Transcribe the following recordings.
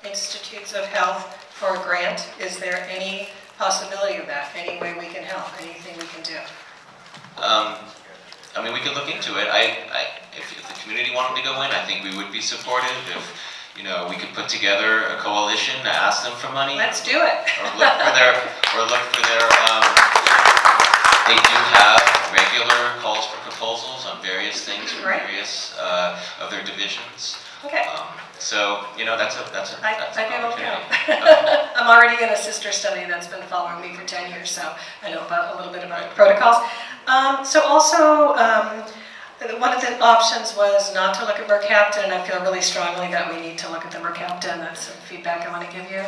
Institutes of Health for a grant? Is there any possibility of that? Any way we can help? Anything we can do? I mean, we could look into it. If the community wanted to go in, I think we would be supportive. If we could put together a coalition to ask them for money. Let's do it. Or look for their. They do have regular calls for proposals on various things from various of their divisions. Okay. So that's an opportunity. I'm already in a sister study that's been following me for 10 years, so I know a little bit about the protocols. So also, one of the options was not to look at mercaptan, and I feel really strongly that we need to look at the mercaptan. That's some feedback I want to give you,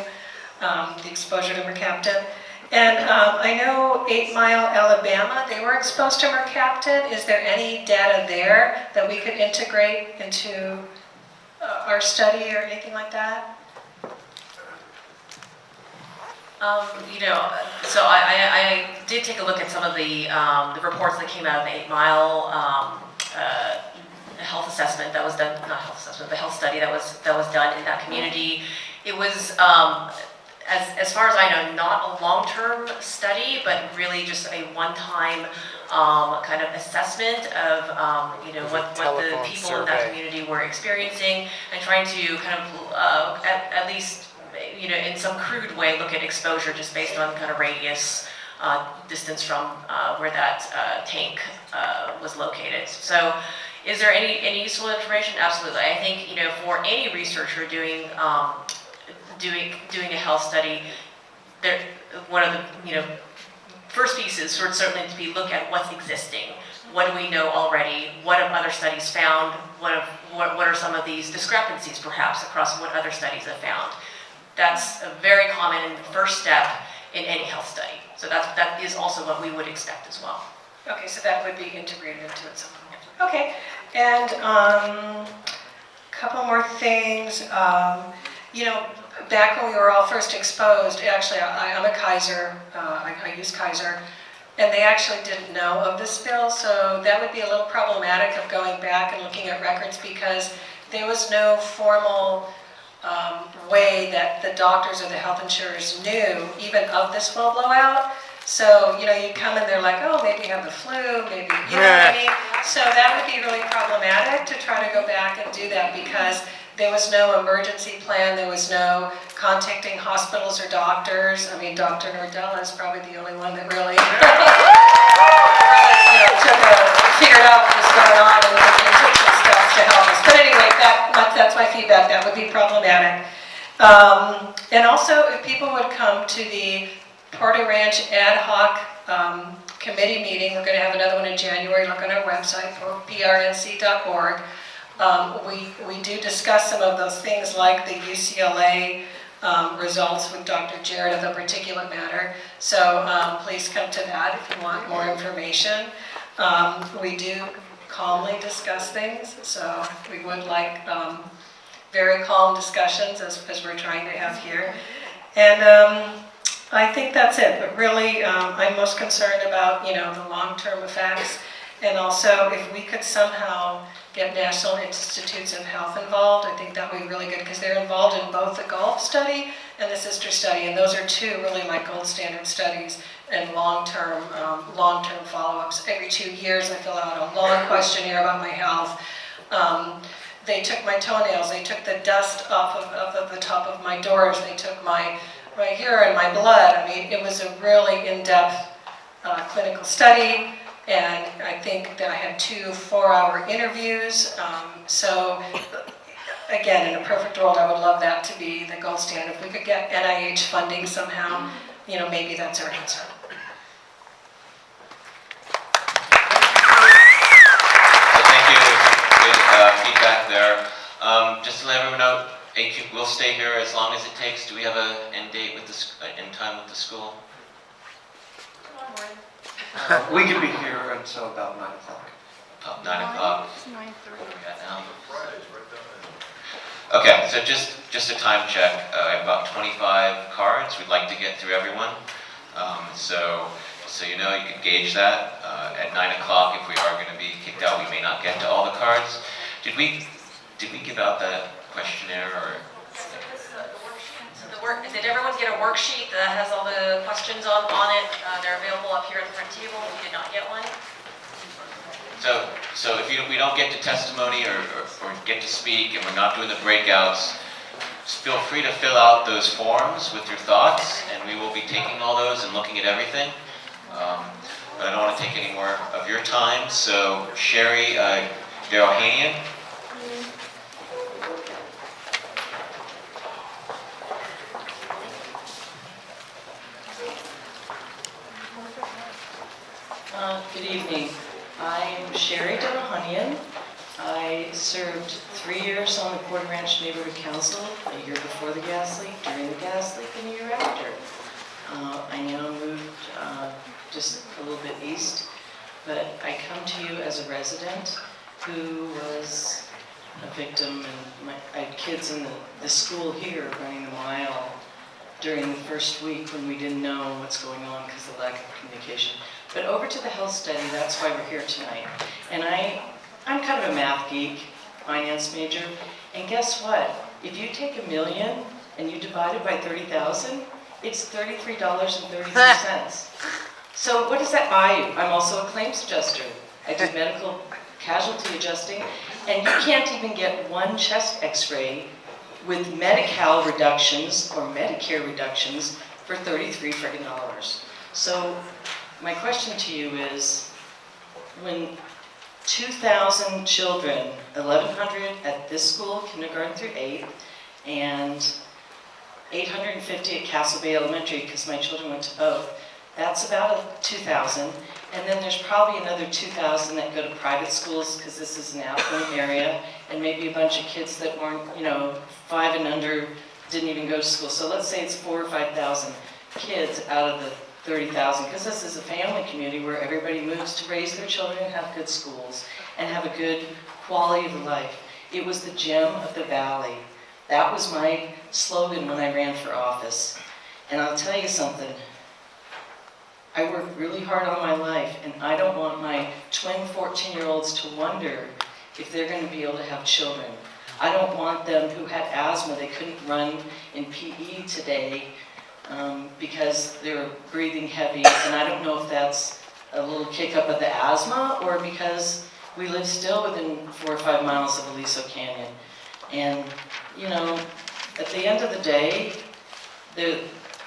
the exposure to mercaptan. And I know 8 Mile, Alabama, they were exposed to mercaptan. Is there any data there that we could integrate into our study or anything like that? So I did take a look at some of the reports that came out of the 8 Mile health assessment that was done, not health assessment, the health study that was done in that community. It was, as far as I know, not a long-term study, but really just a one-time kind of assessment of what the people in that community were experiencing, and trying to kind of at least in some crude way look at exposure just based on kind of radius distance from where that tank was located. So is there any useful information? Absolutely. I think for any researcher doing a health study, one of the first pieces would certainly to be look at what's existing. What do we know already? What have other studies found? What are some of these discrepancies perhaps across what other studies have found? That's a very common first step in any health study. So that is also what we would expect as well. Okay, so that would be integrated into it somehow. Okay, and a couple more things. Back when we were all first exposed, actually I'm a Kaiser, I use Kaiser, and they actually didn't know of this spill, so that would be a little problematic of going back and looking at records because there was no formal way that the doctors or the health insurers knew even of this well blowout. So, you come in, they're like, oh, maybe you have the flu, maybe, you know what I mean? So that would be really problematic to try to go back and do that because there was no emergency plan, there was no contacting hospitals or doctors. I mean, Dr. Nordella is probably the only one that really, figured out what was going on and took some steps to help us. But anyway, that's my feedback. That would be problematic. And also, if people would come to the Porter Ranch Ad Hoc Committee meeting, we're going to have another one in January. Look on our website, prnc.org. We do discuss some of those things like the UCLA results with Dr. Jarrett of the particulate matter. So please come to that if you want more information. We do calmly discuss things, so we would like very calm discussions as we're trying to have here. And I think that's it, but really I'm most concerned about the long-term effects, and also if we could somehow get National Institutes of Health involved. I think that would be really good because they're involved in both the Gulf study and the sister study, and those are two really like gold standard studies and long-term follow-ups. Every 2 years I fill out a long questionnaire about my health. They took my toenails, they took the dust off of the top of my doors, they took my urine, my blood. I mean, it was a really in-depth clinical study. And I think that I had 2 4-hour interviews. So again, in a perfect world, I would love that to be the gold standard. If we could get NIH funding somehow, maybe that's our answer. So thank you. Good feedback there. Just to let everyone know, AQ will stay here as long as it takes. Do we have an end date with end time with the school? We can be here until about 9 o'clock. About 9 o'clock. It's 9:30. Okay, so just a time check. I have about 25 cards. We'd like to get through everyone. So you know, you can gauge that. At 9 o'clock, if we are going to be kicked out, we may not get to all the cards. Did we give out that questionnaire or? did everyone get a worksheet that has all the questions on it? They're available up here at the front table if you did not get one. So if we don't get to testimony or get to speak and we're not doing the breakouts, feel free to fill out those forms with your thoughts, and we will be taking all those and looking at everything. But I don't want to take any more of your time, so Cheri, Derohanian. Good evening. I'm Cheri Derohanian. I served 3 years on the Port Ranch Neighborhood Council, a year before the gas leak, during the gas leak, and a year after. I now moved just a little bit east, but I come to you as a resident who was a victim, and I had kids in the school here running the mile during the first week when we didn't know what's going on because of the lack of communication. But over to the health study, that's why we're here tonight. And I'm kind of a math geek, finance major, and guess what? If you take $1 million and you divide it by 30,000, it's $33.33. So what does that buy you? I'm also a claims adjuster. I do medical casualty adjusting, and you can't even get one chest x-ray with Medi-Cal reductions or Medicare reductions for $33 friggin' dollars. So my question to you is, when 2,000 children, 1,100 at this school, kindergarten through 8th, and 850 at Castle Bay Elementary, because my children went to both, that's about 2,000. And then there's probably another 2,000 that go to private schools, because this is an affluent area, and maybe a bunch of kids that weren't, 5 and under, didn't even go to school. So let's say it's 4,000 or 5,000 kids out of the 30,000, because this is a family community where everybody moves to raise their children and have good schools and have a good quality of life. It was the gem of the valley. That was my slogan when I ran for office. And I'll tell you something, I worked really hard all my life, and I don't want my twin 14-year-olds to wonder if they're going to be able to have children. I don't want them who had asthma, they couldn't run in PE today, because they were breathing heavy, and I don't know if that's a little kick up of the asthma or because we live still within 4 or 5 miles of Aliso Canyon. And, at the end of the day,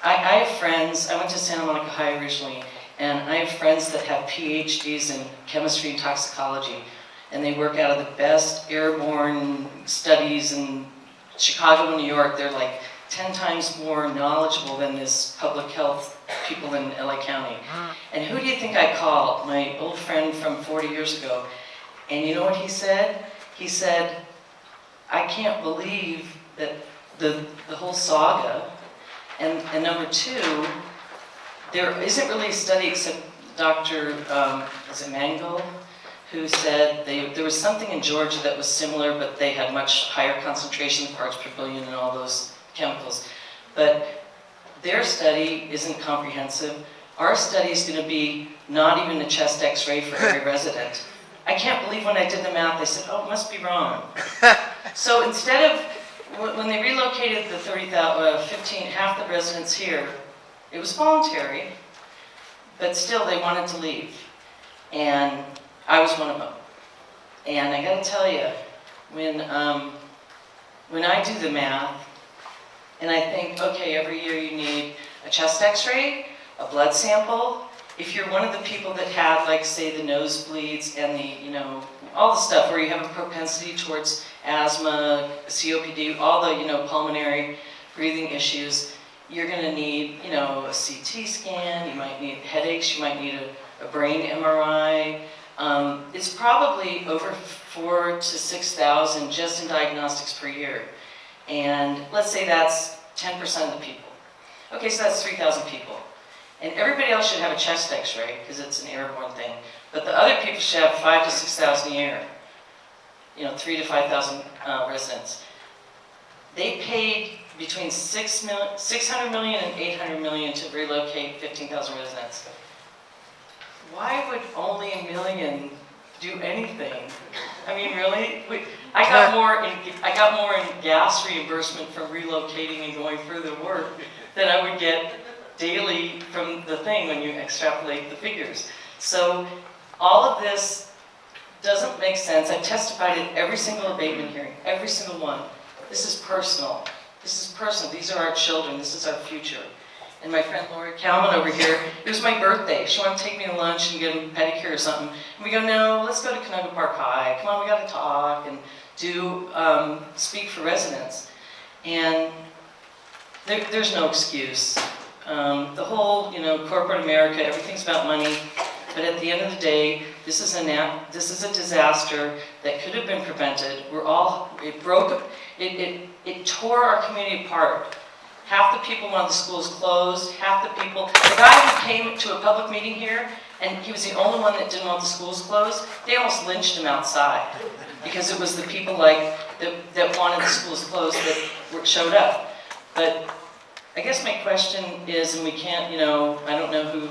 I have friends, I went to Santa Monica High originally, and I have friends that have PhDs in chemistry and toxicology, and they work out of the best airborne studies in Chicago and New York. They're like 10 times more knowledgeable than this public health people in LA County. And who do you think I called? My old friend from 40 years ago. And you know what he said? He said, I can't believe that the whole saga, and number two, there isn't really a study except Dr. Mango, who said there was something in Georgia that was similar, but they had much higher concentration of parts per billion and all those chemicals. But their study isn't comprehensive. Our study is going to be not even a chest x-ray for every resident. I can't believe when I did the math, they said, oh, it must be wrong. So instead of, when they relocated the 15, half the residents here, it was voluntary, but still they wanted to leave. And I was one of them. And I got to tell you, when I do the math, and I think, okay, every year you need a chest x-ray, a blood sample. If you're one of the people that had, like, say, the nosebleeds and the, all the stuff where you have a propensity towards asthma, COPD, all the, pulmonary breathing issues, you're going to need, a CT scan, you might need headaches, you might need a brain MRI. It's probably over 4,000 to 6,000 just in diagnostics per year. And let's say that's 10% of the people. Okay, so that's 3,000 people. And everybody else should have a chest x-ray because it's an airborne thing. But the other people should have 5,000 to 6,000 a year. 3,000 to 5,000 residents. They paid between $600 million and $800 million to relocate 15,000 residents. Why would only $1 million do anything? I mean, really? I got more in gas reimbursement from relocating and going further work than I would get daily from the thing when you extrapolate the figures. So all of this doesn't make sense. I've testified at every single abatement hearing, every single one. This is personal. This is personal. These are our children. This is our future. And my friend Lori Kalman over here, it was my birthday. She wanted to take me to lunch and get a pedicure or something. And we go, no, let's go to Canoga Park High. Come on, we got to talk and do speak for residents. And there's no excuse. The whole, corporate America, everything's about money. But at the end of the day, this is a disaster that could have been prevented. It tore our community apart. Half the people wanted the schools closed, the guy who came to a public meeting here, and he was the only one that didn't want the schools closed, they almost lynched him outside. Because it was the people that wanted the schools closed that showed up. But I guess my question is, and we can't, I don't know who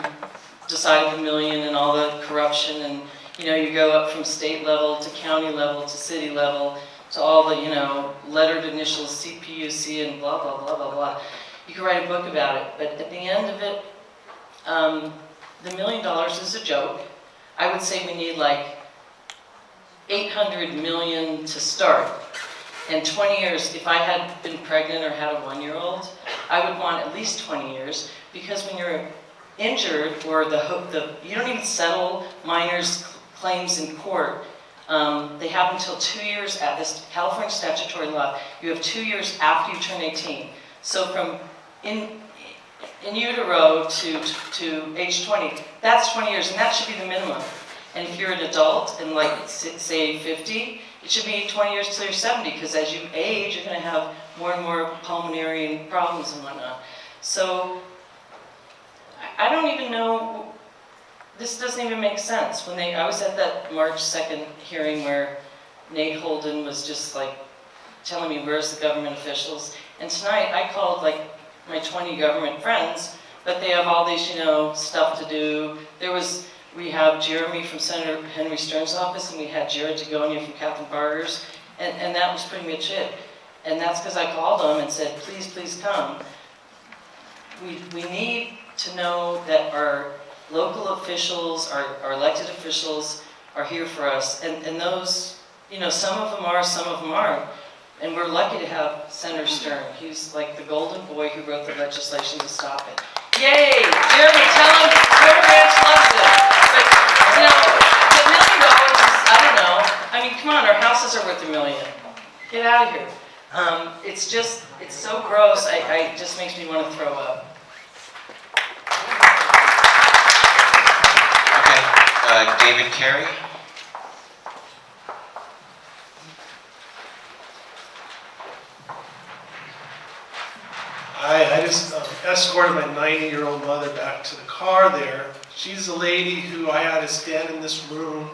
decided the million and all the corruption, and you go up from state level to county level to city level to all the lettered initials CPUC and blah blah blah blah blah. You can write a book about it, but at the end of it, the $1 million is a joke. I would say we need like 800 million to start. And 20 years, if I had been pregnant or had a 1-year-old, I would want at least 20 years, because when you're injured, or you don't even settle minors' claims in court. They have until 2 years at this California statutory law. You have 2 years after you turn 18. So from in utero to age 20, that's 20 years, and that should be the minimum. And if you're an adult and say 50, it should be 20 years till you're 70, because as you age, you're going to have more and more pulmonary problems and whatnot. So I don't even know, this doesn't even make sense. I was at that March 2nd hearing where Nate Holden was just telling me, where's the government officials? And tonight I called my 20 government friends, but they have all these, stuff to do. We have Jeremy from Senator Henry Stern's office, and we had Jared Derohanian from Captain Barger's, and that was pretty much it. And that's because I called them and said, please, please come. We need to know that our local officials, our elected officials are here for us. And those, some of them are, some of them aren't. And we're lucky to have Senator Stern. He's like the golden boy who wrote the legislation to stop it. Yay! Jeremy, tell him River Ranch loves it. But, the $1 million is, I don't know. I mean, come on, our houses are worth $1 million. Get out of here. It's so gross, it just makes me want to throw up. David Carey. I just escorted my 90-year-old mother back to the car there. She's the lady who I had to stand in this room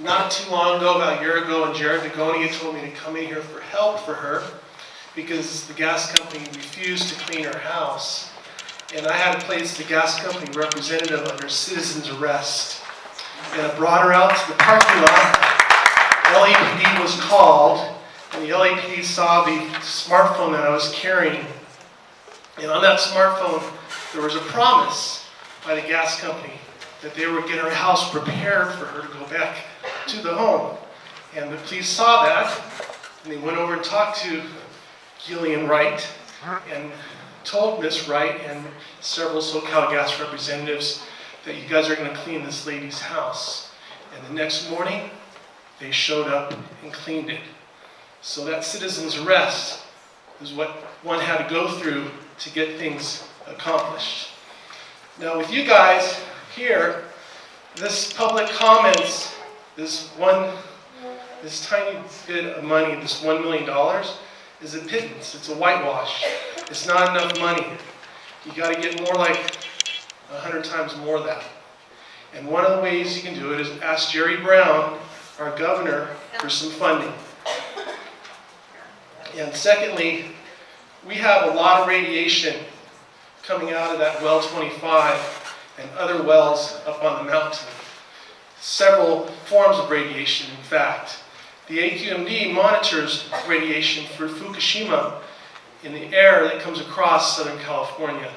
not too long ago, about a year ago, and Jared Derohanian told me to come in here for help for her because the gas company refused to clean her house. And I had to place the gas company representative under citizen's arrest. And I brought her out to the parking lot. LAPD was called, and the LAPD saw the smartphone that I was carrying. And on that smartphone, there was a promise by the gas company that they would get her house prepared for her to go back to the home. And the police saw that, and they went over and talked to Gillian Wright, and told Miss Wright and several SoCal Gas representatives that you guys are going to clean this lady's house. And the next morning, they showed up and cleaned it. So that citizen's arrest is what one had to go through to get things accomplished. Now with you guys here, this public comments, this tiny bit of money, this $1 million, is a pittance. It's a whitewash. It's not enough money. You got to get more like 100 times more of that. And one of the ways you can do it is ask Jerry Brown, our governor, for some funding. And secondly, we have a lot of radiation coming out of that well 25 and other wells up on the mountain. Several forms of radiation, in fact. The Aqmd monitors radiation for Fukushima in the air that comes across Southern California.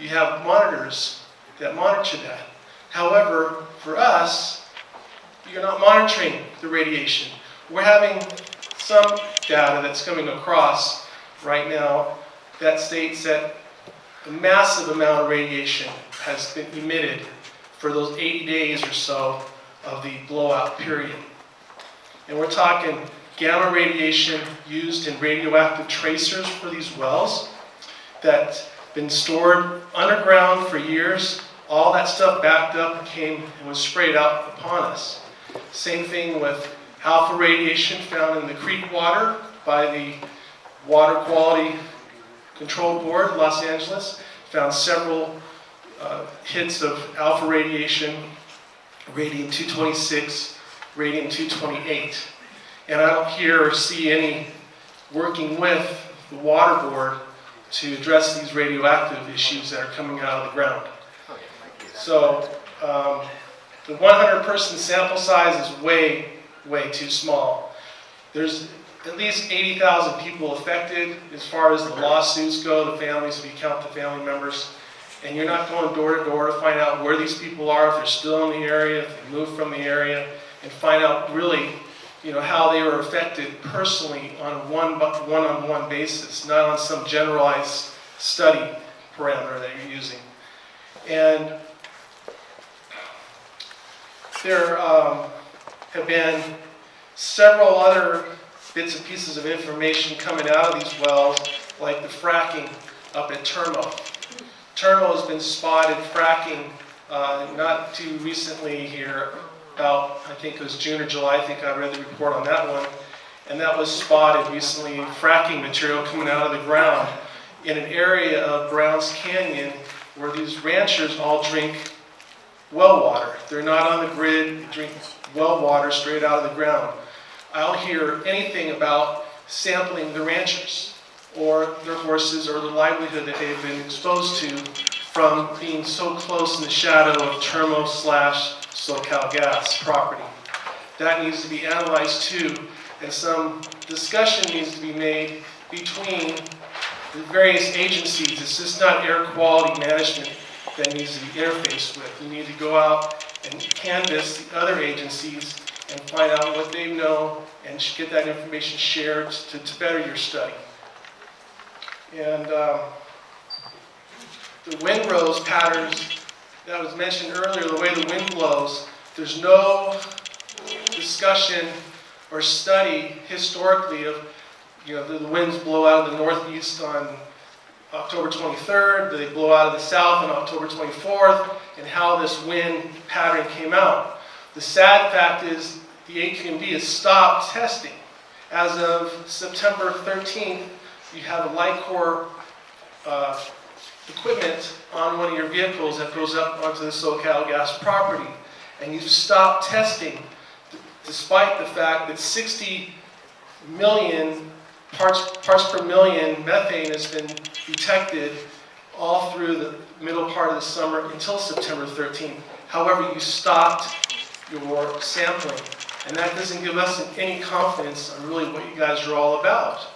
You have monitors that monitor that. However, for us, you're not monitoring the radiation. We're having some data that's coming across right now that states that a massive amount of radiation has been emitted for those 80 days or so of the blowout period. And we're talking gamma radiation used in radioactive tracers for these wells that's been stored underground for years. All that stuff backed up and came and was sprayed out upon us. Same thing with alpha radiation found in the creek water by the Water Quality Control Board, Los Angeles. Found several hits of alpha radiation, radium-226, radium-228. And I don't hear or see any working with the water board to address these radioactive issues that are coming out of the ground. So the 100-person sample size is way, way too small. There's at least 80,000 people affected as far as the lawsuits go, the families, if you count the family members. And you're not going door to door to find out where these people are, if they're still in the area, if they moved from the area, and find out really, how they were affected personally on a one-on-one basis, not on some generalized study parameter that you're using. And there have been several other bits and pieces of information coming out of these wells, like the fracking up at Termo. Termo has been spotted fracking not too recently here, about, I think it was June or July, I think I read the report on that one, and that was spotted recently, fracking material coming out of the ground in an area of Browns Canyon where these ranchers all drink well water. They're not on the grid, they drink well water straight out of the ground. I don't hear anything about sampling the ranchers or their horses or the livelihood that they've been exposed to from being so close in the shadow of Termo/SoCal Gas property. That needs to be analyzed too, and some discussion needs to be made between the various agencies. It's just not air quality management that needs to be interfaced with. You need to go out and canvass the other agencies and find out what they know and get that information shared to better your study. And the windrows patterns that was mentioned earlier, the way the wind blows, there's no discussion or study historically of, the winds blow out of the northeast on October 23rd, they blow out of the south on October 24th, and how this wind pattern came out. The sad fact is the Aqmd has stopped testing. As of September 13th, you have a light core equipment on one of your vehicles that goes up onto the SoCal Gas property, and you've stopped testing despite the fact that 60 million parts per million methane has been detected all through the middle part of the summer until September 13th. However, you stopped your sampling, and that doesn't give us any confidence on really what you guys are all about.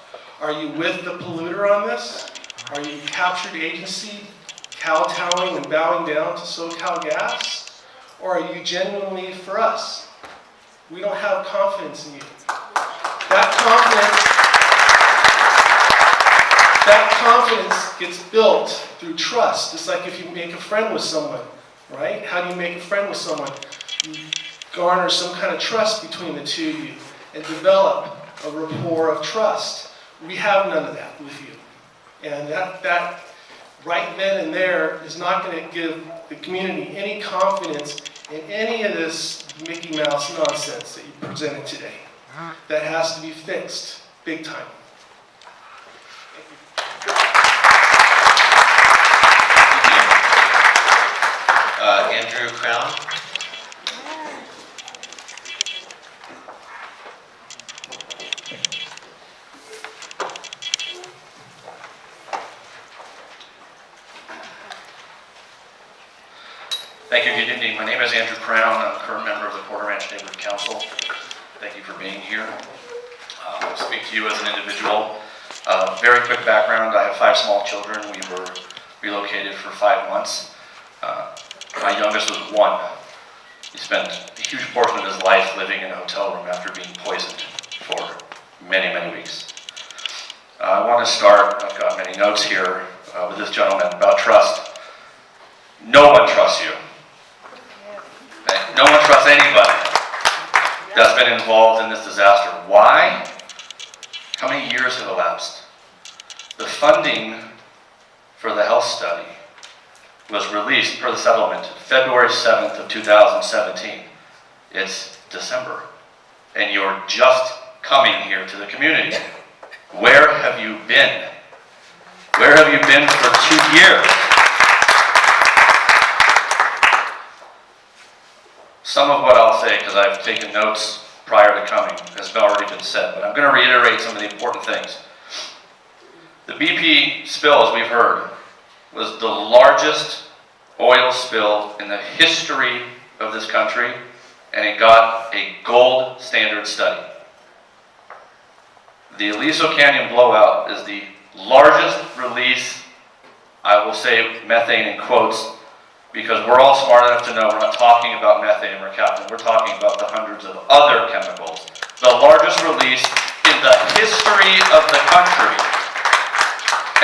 Are you with the polluter on this? Are you captured agency, kowtowing and bowing down to SoCal Gas? Or are you genuinely for us? We don't have confidence in you. That confidence gets built through trust. It's like if you make a friend with someone, right? How do you make a friend with someone? You garner some kind of trust between the two of you and develop a rapport of trust. We have none of that with you. And that right then and there is not going to give the community any confidence in any of this Mickey Mouse nonsense that you presented today. That has to be fixed big time. Andrew Krowne. Thank you. Good evening. My name is Andrew Krowne. I'm a current member of the Porter Ranch Neighborhood Council. Thank you for being here. speak to you as an individual. Very quick background, I have 5 small children. We were relocated for 5 months. My youngest was 1. He spent a huge portion of his life living in a hotel room after being poisoned for many, many weeks. I want to start, I've got many notes here, with this gentleman about trust. No one trusts you. No one trusts anybody that's been involved in this disaster. Why? How many years have elapsed? The funding for the health study was released per the settlement February 7th of 2017. It's December, and you're just coming here to the community. Where have you been? Where have you been for 2 years? Some of what I'll say, because I've taken notes prior to coming, has already been said, but I'm going to reiterate some of the important things. The BP spill, as we've heard, was the largest oil spill in the history of this country, and it got a gold standard study. The Aliso Canyon blowout is the largest release, I will say methane in quotes, because we're all smart enough to know we're not talking about methane, we're talking about the hundreds of other chemicals. The largest release in the history of the country.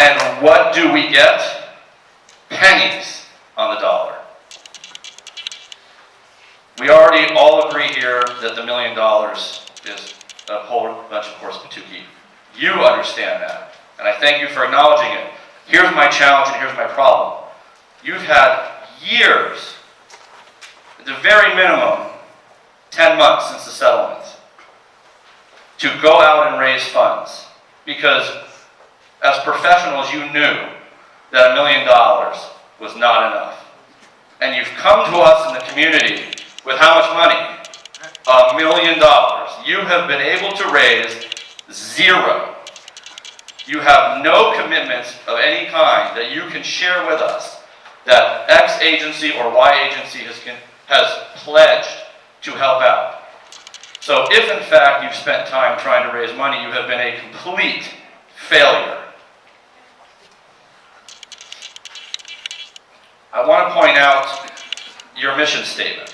And what do we get? Pennies on the dollar. We already all agree here that the $1 million is a whole bunch of horse patookie. You understand that, and I thank you for acknowledging it. Here's my challenge and here's my problem. You've had years, at the very minimum, 10 months since the settlement, to go out and raise funds, because as professionals you knew that $1 million was not enough. And you've come to us in the community with how much money? $1 million. You have been able to raise 0. You have no commitments of any kind that you can share with us that X agency or Y agency has pledged to help out. So if in fact you've spent time trying to raise money, you have been a complete failure. I want to point out your mission statement,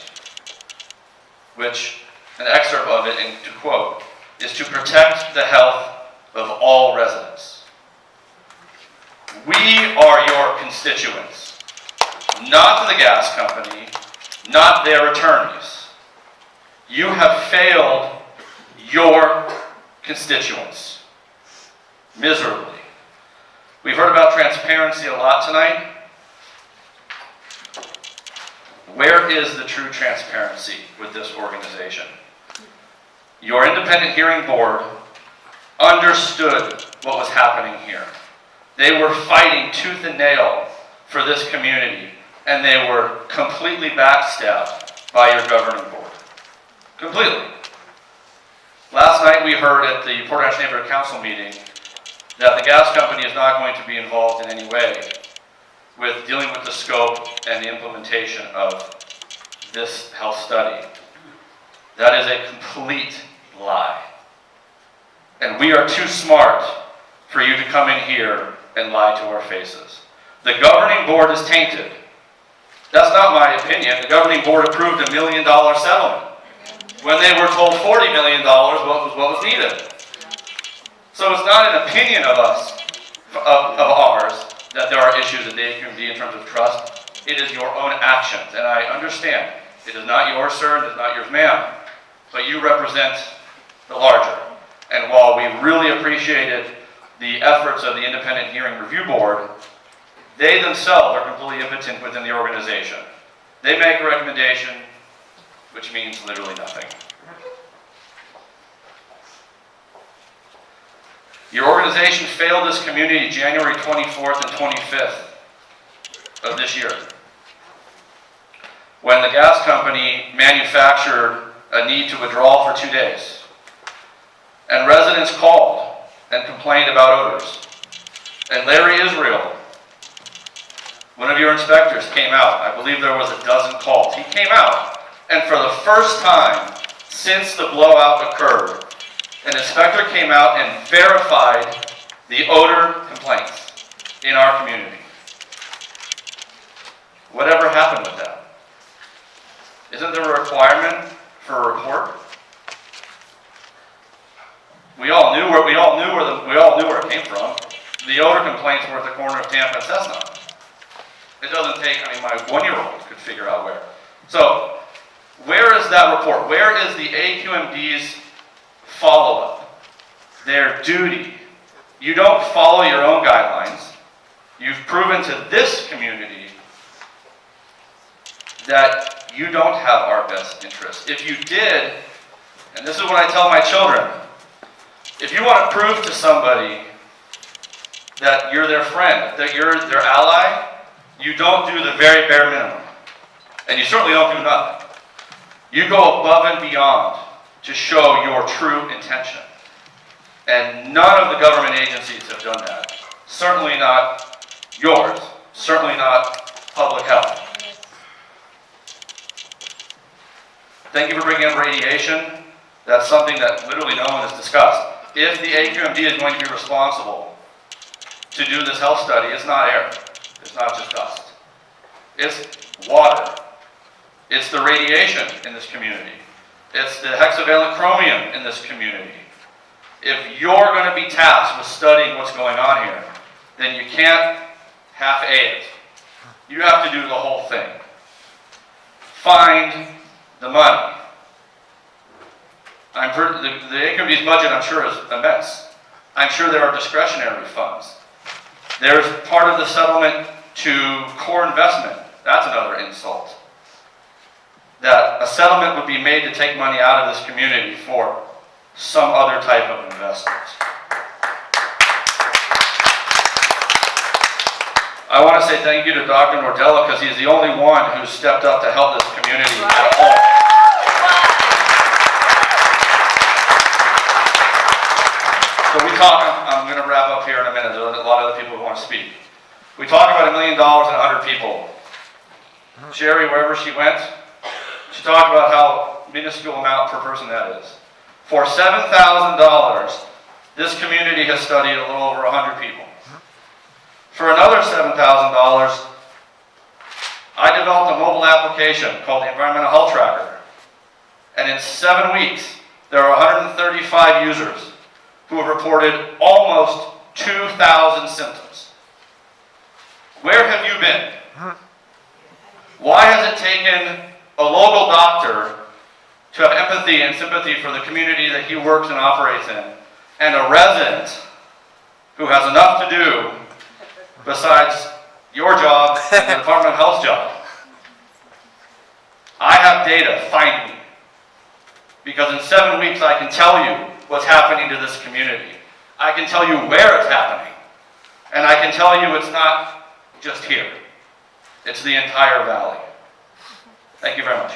which an excerpt of it, and to quote, is to protect the health of all residents. We are your constituents, not the gas company, not their attorneys. You have failed your constituents miserably. We've heard about transparency a lot tonight. Where is the true transparency with this organization? Your independent hearing board understood what was happening here. They were fighting tooth and nail for this community, and they were completely backstabbed by your governing board. Completely. Last night we heard at the Port Ranch Neighborhood Council meeting that the gas company is not going to be involved in any way with dealing with the scope and the implementation of this health study. That is a complete lie. And we are too smart for you to come in here and lie to our faces. The governing board is tainted. That's not my opinion. The governing board approved $1 million settlement when they were told $40 million what was needed. So it's not an opinion of us, of ours, that there are issues at the Aqmd in terms of trust. It is your own actions, and I understand. It is not yours, sir, and it is not yours, ma'am, but you represent the larger. And while we really appreciated the efforts of the Independent Hearing Review Board, they themselves are completely impotent within the organization. They make a recommendation, which means literally nothing. Your organization failed this community January 24th and 25th of this year, when the gas company manufactured a need to withdraw for 2 days. And residents called and complained about odors. And Larry Israel, one of your inspectors, came out. I believe there was a dozen calls. He came out, and for the first time since the blowout occurred, An inspector came out and verified the odor complaints in our community. Whatever happened with that? Isn't there a requirement for a report? We all knew where it came from. The odor complaints were at the corner of Tampa and Cessna. It doesn't take, my 1-year-old could figure out where. So, where is that report? Where is the AQMD's follow-up? Their duty. You don't follow your own guidelines. You've proven to this community that you don't have our best interests. If you did, and this is what I tell my children, if you want to prove to somebody that you're their friend, that you're their ally, you don't do the very bare minimum. And you certainly don't do nothing. You go above and beyond to show your true intention. And none of the government agencies have done that. Certainly not yours. Certainly not public health. Thank you for bringing up radiation. That's something that literally no one has discussed. If the AQMD is going to be responsible to do this health study, it's not air. It's not just dust. It's water. It's the radiation in this community. It's the hexavalent chromium in this community. If you're going to be tasked with studying what's going on here, then you can't half-A it. You have to do the whole thing. Find the money. The AQMD's budget, I'm sure, is immense. I'm sure there are discretionary funds. There's part of the settlement to core investment. That's another insult. That a settlement would be made to take money out of this community for some other type of investment. I want to say thank you to Dr. Nordella because he's the only one who stepped up to help this community at home. So I'm going to wrap up here in a minute. There are a lot of other people who want to speak. We talk about $1 million and 100 people. Cheri, wherever she went, she talked about how minuscule amount per person that is. For $7,000, this community has studied a little over 100 people. For another $7,000, I developed a mobile application called the Environmental Health Tracker. And in 7 weeks, there are 135 users who have reported almost 2,000 symptoms. Where have you been? Why has it taken a local doctor to have empathy and sympathy for the community that he works and operates in, and a resident who has enough to do besides your job and the Department of Health's job? I have data, find me. Because in 7 weeks I can tell you what's happening to this community. I can tell you where it's happening. And I can tell you it's not just here. It's the entire valley. Thank you very much.